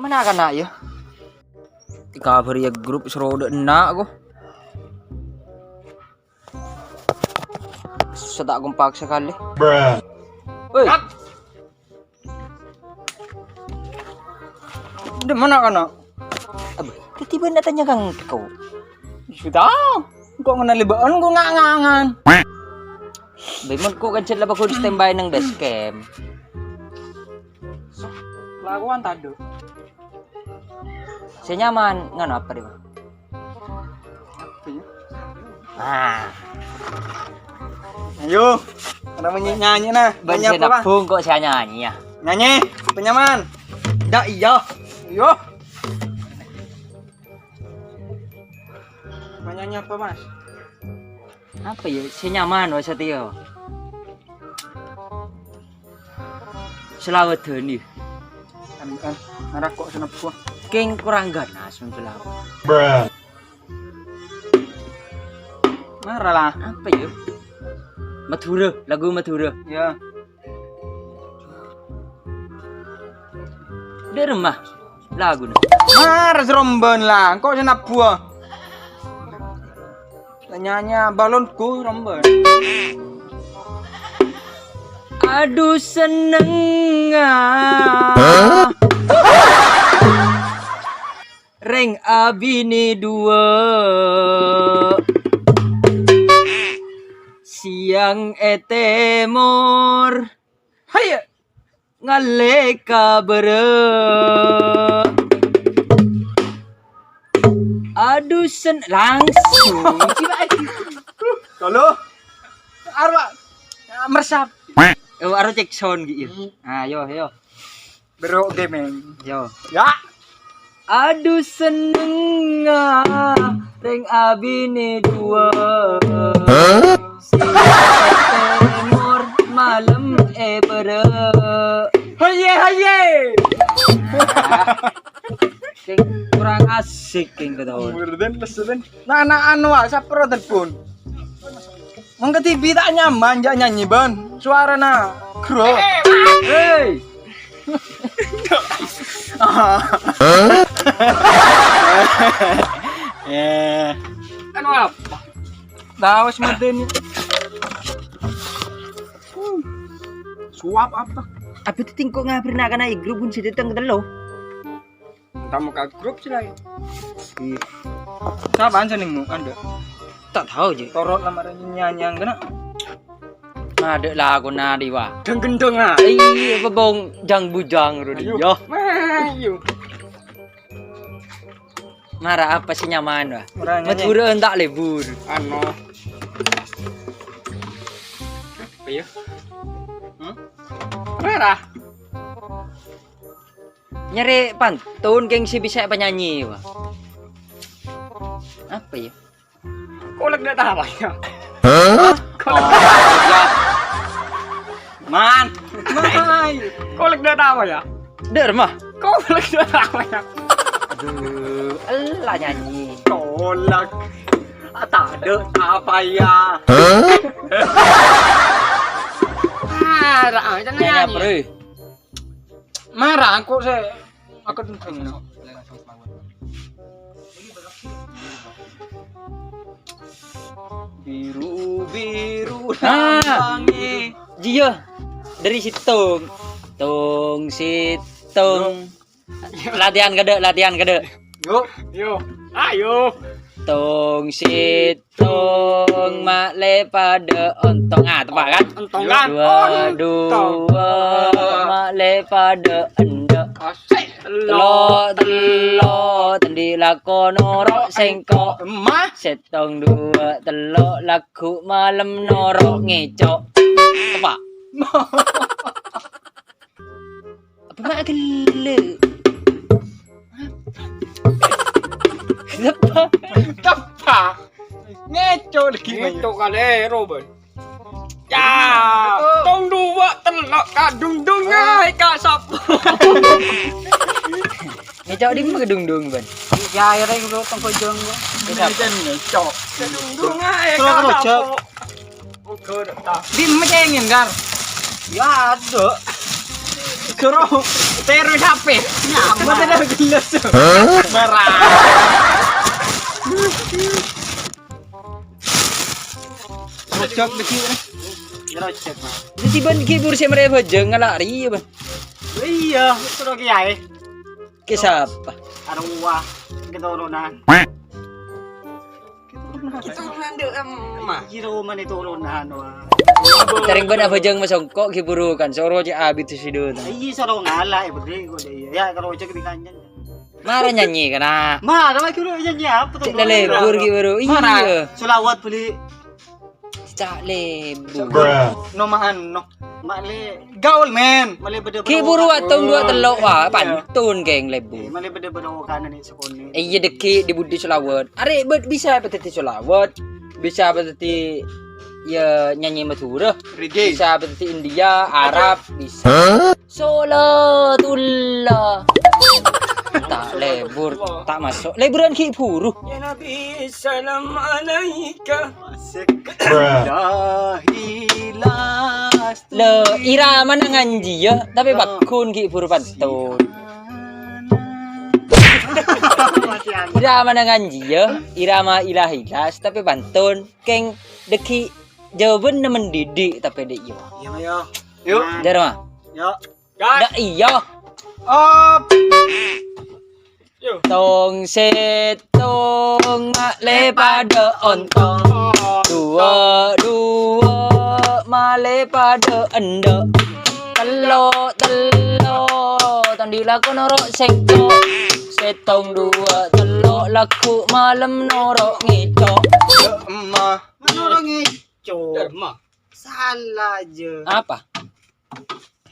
Mana kan nak ya? Kabar ya grup seroda enak kok. Sedak kompak sekali. Woi. Udah mana kan nak? Tiba-tiba nak tanya kang kau. Sudah. Kok ngenali baon kok ngangan. Bagaimana kok kancet lah aku di standby nang base camp. Lakuan tado. Saya nyaman ngono apa dia? Ah. Ayo, ada nyanyi nah. Banyak apa? Bung kok saya nyanyi ya? Nyanyi, penyaman. Dah iya. Yo. Mau nyanyi apa, Mas? Apa ya? Saya nyaman wes Satyo. Selawat nih. Kan, arah kok senep gua. King kurang ganas selawat. Marah lah. Apa ya? Madura, lagu Madura. Ya. Di rumah lagu nih. Marah seromben lah. Kok senep gua? Nyanyi balonku romben. Aduh seneng Reng abini dua siang etemor hayya ngaleka bere aduh langsung Kalau arwah meresap. aro cek sound gitu. Ayo Bro gaming. yo. Ya. Aduh seneng Reng abini dua Timur malam bere Haye. Keng kurang asik keng ketahuan. Murden lesen. Nah anu sapro telepon. Mong ke TV tak nyaman jak nyanyi ban. Suara na kro. Hei Anu apa? Dawas meden. Suap apa? apa itu tingkok ngabri nak kena grup pun situ teng telo. Kamu ke grup sih lagi. Siapa senengmu Anda? Tak tahu je. Torot lamaran nyanyi kena. Ada lagu nadi wah. Gendeng ah. Iya bebong jang bujang rudi. Yo. Ayo. Marah apa sih nyaman wah? Orang nyanyi. Madura entak lebur. Ano. Apa ya? Merah. Nyari pantun geng si bisa penyanyi wah. Apa ya? Kolek dah tahu ya. Oh, ya. Man. Kolek dah tahu ya. Der mah. Kolek dah tahu ya. Aduh, elah nyanyi. Kolek. Tak ada apa ya. Marah, jangan Nyanyi apa nyanyi. reh? Marah aku saya. Aku tentang no. Biru lambangnya. Jia dari situng. Tung situng. Latihan kade. Yo, ayo. Setong sitong makle pada ontong. Ah, tepat kan? Ontong kan? Dua makle pada endek. Asik. Telok tendi lakono rok sengkok. Emah. Setong dua telok laku malam norok ngecok. Tepak. Apa mak gele? Kenapa? Kapa. Ngeco lagi. Itu kali Robin. Ya, tong dua telok kadung dungai kasap. Ngecok di mana gedung-dung ban? Ya, akhirnya gue tong kojong gue. Mejen ngeco. Kadung dungai Kalau kasap. kerojok. Di mecengin kan? Ya, ada. Kero terus HP. Nyaman ada gelas. Merah. Kerojok lagi. Kerojok. Jadi ban kibur sih mereka jeng ngalari ya ban. Iya, sudah kiai. Kesapa? Arwah keturunan. Keturunan deh emang. Kiro man turunan wah. Taring ban apa jeng masongkok kiburu kan soro aja abit si dun. Iya sarong ngala ibu gue deh. Ya kerojok di kanjan. Marah nyanyi kana. Ma, nama kiro nyanyi apa tuh? Cek lebur kiburu. Iya. Sulawat beli Cak lebur. Nomaan no. Male Gaul men. male beda Kiburu atong dua telok wah pantun geng lebur. male beda kanan nih sekone. Iya deki di budi Sulawat. Are bisa petiti Sulawat. Bisa petiti ya nyanyi Madura. Reggae. Bisa petiti India, Arab, bisa. Salatullah. Tak lebur, tak masuk. Leburan ki buru. Ya Nabi salam alaika. Asik. Dahilas. Le irama nanganji ya, tapi bakun ki buru pantun. Irama nanganji ya, irama ilahilas tapi pantun. Keng deki jawaban nemen didik tapi dek yo. Iya ayo. Yuk. Jarma. Yo. Dak iya. Op. Tong setong makle pada ontong. Dua male pada endek. Telok tandi laku norok sengkok. Setong dua telok laku malam norok ngecok. Emah. Mana orang ngeco? Salah aja. Apa?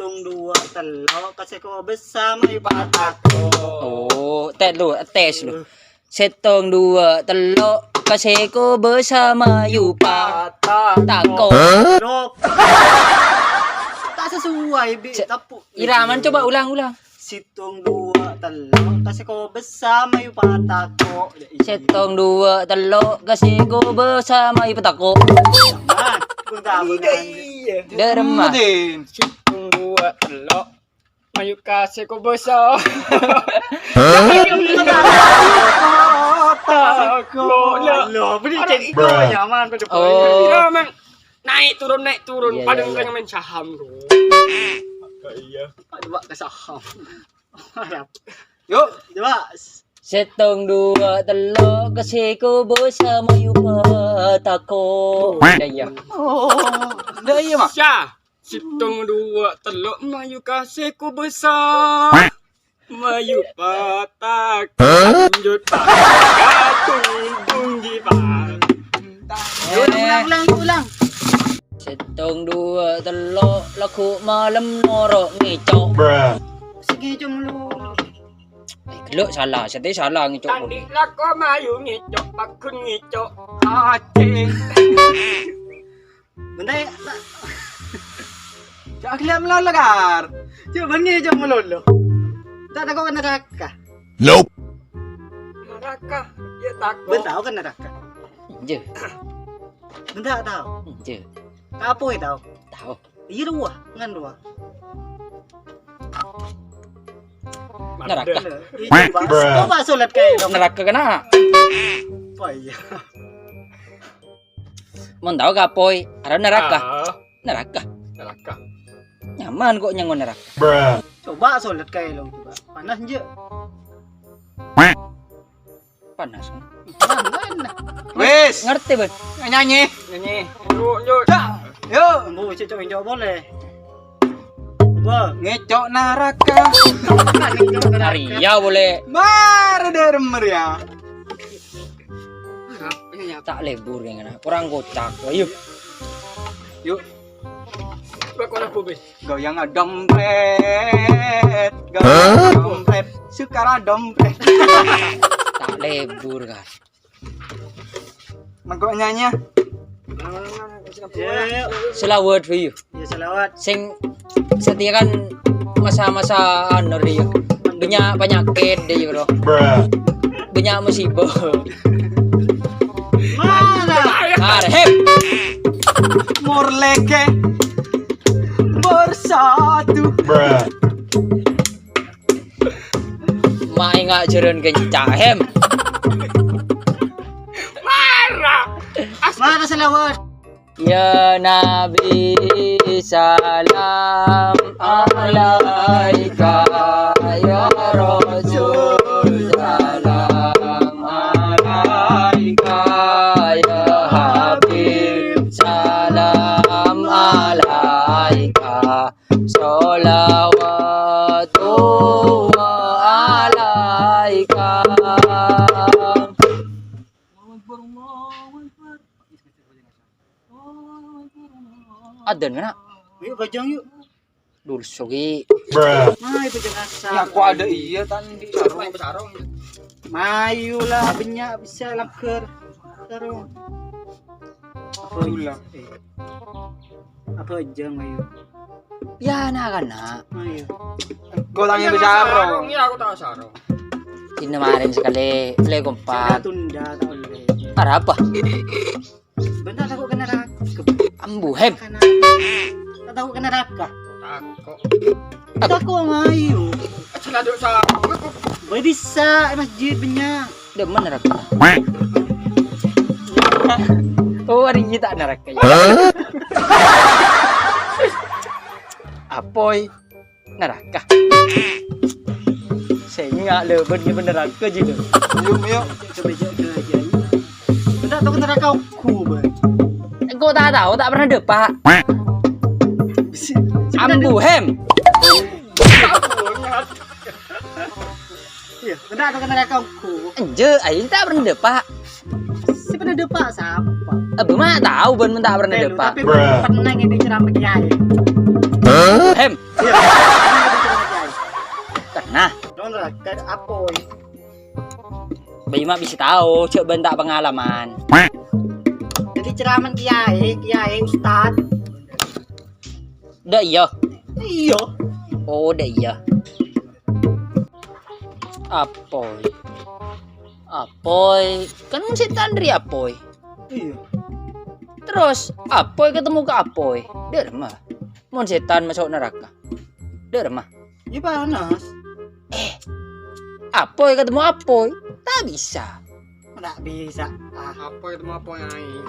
Tung dua telok kasih kau bersama ibadahku. Oh, tes lu. Setong dua telok kasih ko bersama yupa tako. Lop. Tak sesuai bi tapu. Iraman coba ulang. Situng dua telok kasih kau bersama ibadahku. Setong dua telok kasih ko bersama yupa tako. Man, kung tahu Derma. Din. dua telok mayu kasih kau bersama. Lo beri cerita nyaman pada Oh. memang naik turun Iya, pada iya, pengen main saham tuh. Iya. Coba ke saham. Yuk. Coba. Setong dua telok kasih ko bersama yupa tako. Ya. Oh. Dah iya mah. Syah. Situng dua telok mayu kasih ku besar. Mayu patak lanjut tunggung jipan. Ulang. Setong dua telok laku malam norok ngecok. Sige jom lu. Geluk salah, sete salah ngecok. Tandi lako mayu ngicok pakun ngicok. Acing. Benda Cak kelihatan melalagar. coba nih jom melolo. Tak ada kau kan neraka. Nope. Neraka. Ya takut. Benda kan neraka. Je, Benda tahu. je. Kapo tahu. Tahu. Iya dua, ngan dua. Neraka. Kau masuk lihat kayak Neraka kena. apa ya? Mau tahu kapoy? Ada neraka. Neraka. Nyaman kok nyangon neraka. Coba solat kayak lo coba. Panas je. panas. Wis, Ngerti, Ben? nyanyi. Nyanyi. Yuk. Yuk, Bu, cocok enjok boleh. Wah, ngecok naraka. Arya boleh. Mar dermer ya. Tak lebur yang kena. Kurang kocak. Ayo. Yuk, Bakal apa, Be? goyang dompet. Goyang dompet. Sukara dompet. Tak lebur kan. Mangkok nyanyi. ya, Selawat for you. ya selawat. Sing setia kan masa-masa anu dia. Banyak penyakit dia bro. Banyak musibah. Mana? Arhep. Morleke bersatu. Mak ingat jeren kencahem. Mana selawat? Ya Nabi salam alaika ya Rasul salam alaika ya Habib salam alaika sholawatullah alaika. Adan kena Yuk bajang yuk. dul sogi Nah, itu jenazah. Ya aku ada iya tadi. Sarung. Mayu lah banyak bisa lapker. Sarung. Itulah. Apa aja mayu? ya nak kana Mayu. Kau tanya besar. Iya, aku tahu sarung. kinemarin sekali play Ada kompak tunda tak boleh. ada apa Bentar aku kena raka. ambu hem Tak tahu kena raka. Takut. Kita kok mayu. Asal ada sarung. Boleh bisa masjid banyak. demen neraka oh hari ini tak neraka ya apoy neraka saya nggak leben di neraka gitu Yuk, yuk. Coba jaga aja. Bentar tahu kena raka aku. kau tak tahu tak pernah depak ambu hem Iya, bentar tahu kena raka aku. anje aing tak pernah depak Si pernah depak siapa? abu mah tahu ben men tak pernah depak Tapi pernah ngedi ceramah kiai. hem Iya, pernah ngedi ceramah kiai. karena Don raka apa? bayi mah bisa tahu cek ben tak pengalaman Jadi ceramah kiai ustad. dah iya Iya. oh dah iya apoy apoy kan setan dari apoy Iya. terus apoy ketemu ke apoy dia mah mon setan masuk neraka dia mah Iya panas. apoy ketemu apoy tak bisa Nggak bisa. Apa itu apa yang lain?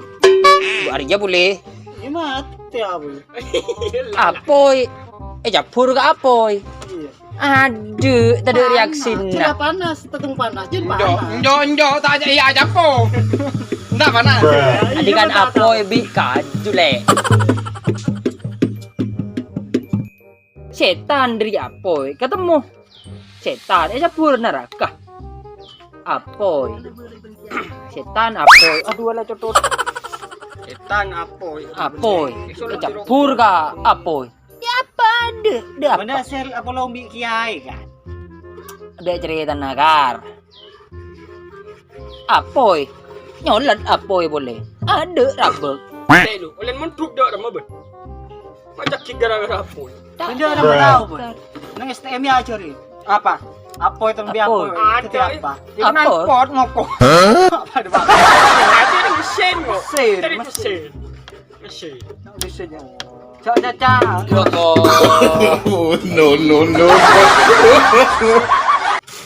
Bu Arya boleh Iya mati aku. apoy japur ke apoy Iya. aduh tak ada reaksi Sudah nah panas, tetung panas. Jadi Njo, panas. njo, tak aja iya aja po. Enggak mana? adik kan apoy bi kaju le setan dari apoy ketemu setan japur neraka apoy setan apoy aduh lah cotot Setan apa? apoy japur ka apoy ya apa deh apa Mana sel apa lombi kiai kan? ada cerita nagar apoy nyolat apoy boleh ada rabek Lu, oleh mentuk dah dah mabet. Macam gara-gara apa? Benda orang tahu pun. Nang STM ya curi. Apa? Apa itu lebih Apa? apa? Itu apa? Ikan Apa? pot ngoko. Apa ada apa? Ada yang mesin kok. Mesin, Dari mesin. mesin. Bisa aja. Cak caca.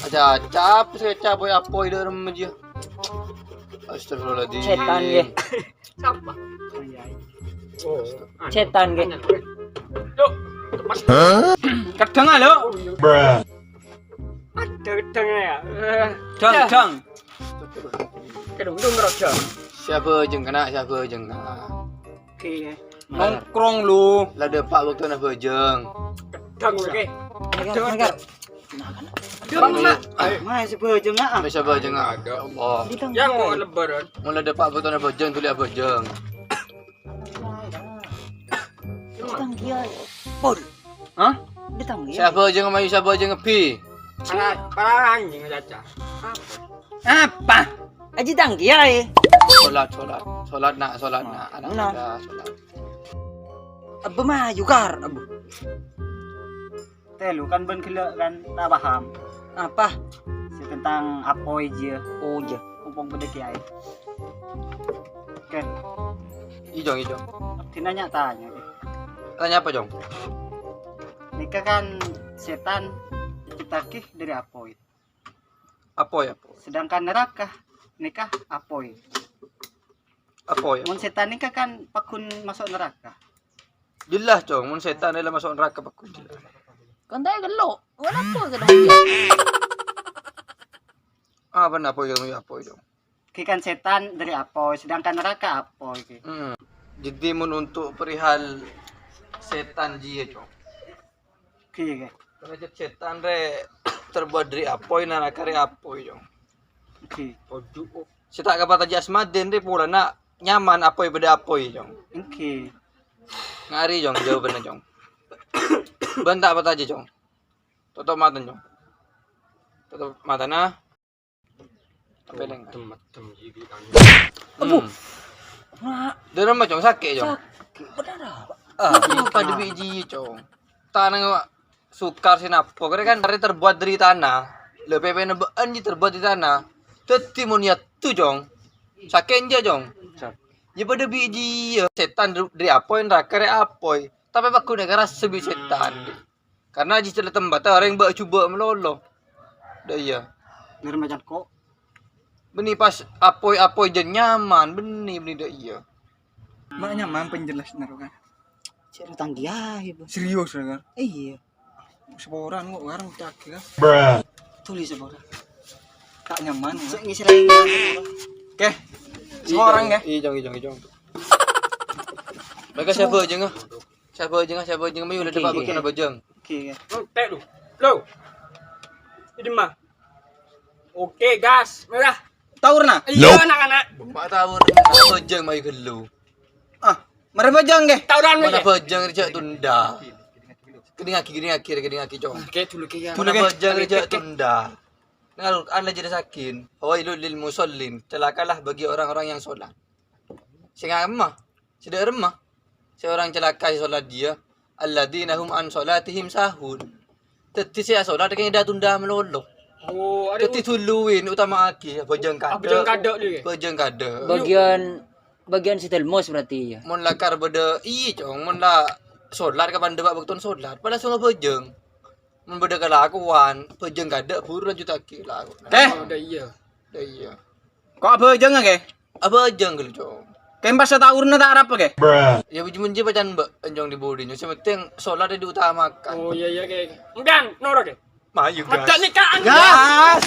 Aja cap saya caboy apoy dalam aja. Astagfirullahaladzim. setan ge Siapa? Oh, setan ge Loh, mas Kadang lo. ada tengah ya. Dang dang. Kedung-dung raja. Siapa jeng kena, siapa jeng kena. Oke. Nongkrong lu. Lah depak waktu na bejeng. Kedang oke. Magar. Dong mak. Mai sebejeng ah. Bisa bejeng agak Allah. Yang kok lebaran. Mula depak waktu na bejeng tulis bejeng. Ditang kiai. Pol. Hah? Ditang kiai. Siapa jeng mayu siapa jeng ngepi. Para anjing caca. Apa? Aji tang kiai. Solat nak. Anak Nah. muda solat. Abu mah yukar. Abu. Teh lu kan ben kele kan tak paham. Apa? Tentang apoi je. Oh ya. Umpung beda kiai. Kan Ijong. tinanya tanya. Tanya apa jong? Nikah kan setan diciptakan dari apoi. Apa ya? Sedangkan neraka nikah apoi. Apa ya? Mun setan nikah kan pakun masuk neraka. Jelas jong, mun setan adalah masuk neraka pakun. Kan tayo gelo. Wala po ka dong. Ah benar apa jong? Ki kan setan dari apoi, sedangkan neraka apoi ki. Jadi mun untuk perihal setan dia jong. Ki. Karena setan re terbuat dari apoi neraka re apoi jong. Ki. Si tak kapat aja asmaden re pula nak nyaman apoi beda apoi jong. Ki. Ngari jong jawabannya jong. Bentak apa aja jong. Tutup mata jong. Tutup mata na. Tapeleng. Tem gigi kan. Abu. Dalam jong sakit jong. Benar. Pada biji jong. Tanah sukar sinapo. Karena kan hari terbuat dari tanah. Lebih penebaan terbuat di tanah. Tetimuniat tu jong. Sakit aja jong. Ya pada biji setan dari apoi neraka dari apoi. Tapi aku negara sebi setan. Karena di celah tempat orang yang cuba melolo. Dah iya. Dari macam kok. Beni pas apoi je nyaman. Beni dah iya. Maknya man penjelas narukan. Cerita dia ibu. Serius kan? Iya. Seporan kok sekarang cakil kan. Tulis seborang. Tak nyaman. Ngisi lagi. Oke. Seorang ya. Ijong. Mereka siapa aja ngah? Siapa aja mayu udah dapat betul apa jeng? Ki. Tek lu. Lo. Ini mah. Oke, gas. Merah. Taur na. Iya anak-anak. Mak tahu apa jeng mayu gelu. Ah, mereka jang ke? Tauran Mana aja. apa jeng rejak tunda. Keding aki cong. Oke, dulu kayak. Mana apa jeng rejak tunda. Ngal anda jadi sakin. Fawailul lil musallin. Celakalah bagi orang-orang yang sholat. Singa emah. Sudah remah. Seorang celaka sholat dia. Alladzina hum an sholatihim sahun. Teti saya sholat kayaknya dah tunda melolo. Oh, ada Teti tuluin utama aki. Bajang kada. Bajang kada dia. Bajang kada. Bagian si Telmos berarti ya. Mun lakar beda cong. Mun la sholat kapan debak betul sholat. Pada sungai bajang. Mun beda kelakuan. Bajang kada buruan juta aki lah. Udah iya. Dah iya. Kok apa jang ke? Apa bajang gelu cong. Kayak pas tahun na tak apa ke? Ya biji-biji bacan mbak anjong di bodinya. Sementing sholat diutamakan. Oh iya kayak. Enggak, nora kayak. Mayu Macam gas. nikah Gas.